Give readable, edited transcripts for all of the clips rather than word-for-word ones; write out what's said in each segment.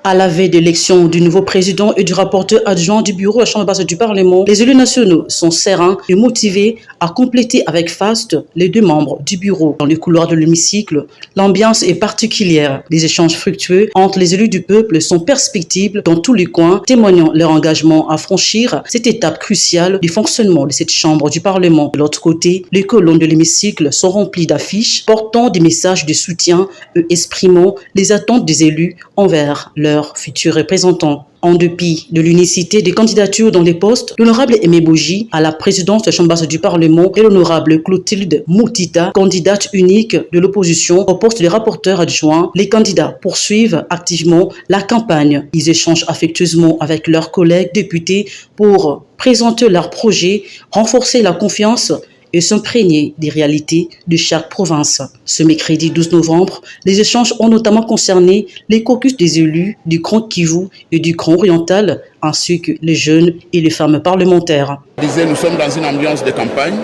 À la veille d'élection du nouveau président et du rapporteur adjoint du bureau à la Chambre basse du Parlement, les élus nationaux sont sereins et motivés à compléter avec faste les deux membres du bureau. Dans les couloirs de l'hémicycle, l'ambiance est particulière. Les échanges fructueux entre les élus du peuple sont perspectibles dans tous les coins, témoignant leur engagement à franchir cette étape cruciale du fonctionnement de cette Chambre du Parlement. De l'autre côté, les colonnes de l'hémicycle sont remplies d'affiches portant des messages de soutien et exprimant les attentes des élus envers leurs futurs représentants. En dépit de l'unicité des candidatures dans les postes, l'honorable Aimé Boji à la présidence de la Chambre basse du Parlement et l'honorable Clotilde Moutita, candidate unique de l'opposition au poste de rapporteur adjoint, les candidats poursuivent activement la campagne. Ils échangent affectueusement avec leurs collègues députés pour présenter leurs projets, renforcer la confiance et s'imprégner des réalités de chaque province. Ce mercredi 12 novembre, les échanges ont notamment concerné les caucus des élus du Grand Kivu et du Grand Oriental, ainsi que les jeunes et les femmes parlementaires. Nous sommes dans une ambiance de campagne.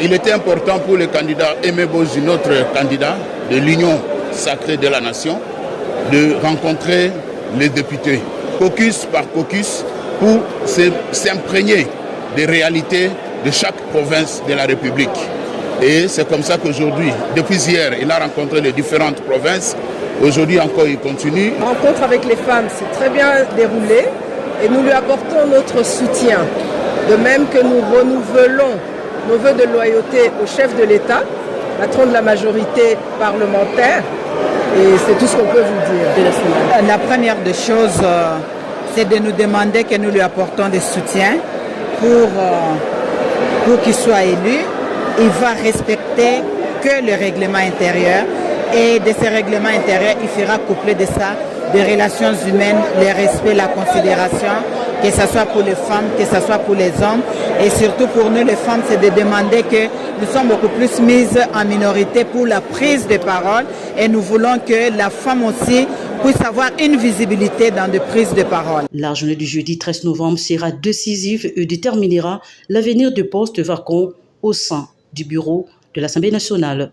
Il était important pour le candidat Aimé Boji, notre candidat de l'Union sacrée de la nation, de rencontrer les députés, caucus par caucus, pour s'imprégner des réalités de chaque province de la République. Et c'est comme ça qu'aujourd'hui, depuis hier, il a rencontré les différentes provinces. Aujourd'hui encore, il continue. La rencontre avec les femmes s'est très bien déroulée et nous lui apportons notre soutien. De même que nous renouvelons nos vœux de loyauté au chef de l'État, patron de la majorité parlementaire. Et c'est tout ce qu'on peut vous dire. La première des choses, c'est de nous demander que nous lui apportons des soutiens pour qu'il soit élu. Il va respecter que le règlement intérieur, et de ce règlement intérieur, il fera coupler de ça des relations humaines, le respect, la considération, que ce soit pour les femmes, que ce soit pour les hommes. Et surtout pour nous les femmes, c'est de demander que nous sommes beaucoup plus mises en minorité pour la prise de parole, et nous voulons que la femme aussi puisse avoir une visibilité dans des prises de parole. La journée du jeudi 13 novembre sera décisive et déterminera l'avenir des postes vacants au sein du bureau de l'Assemblée nationale.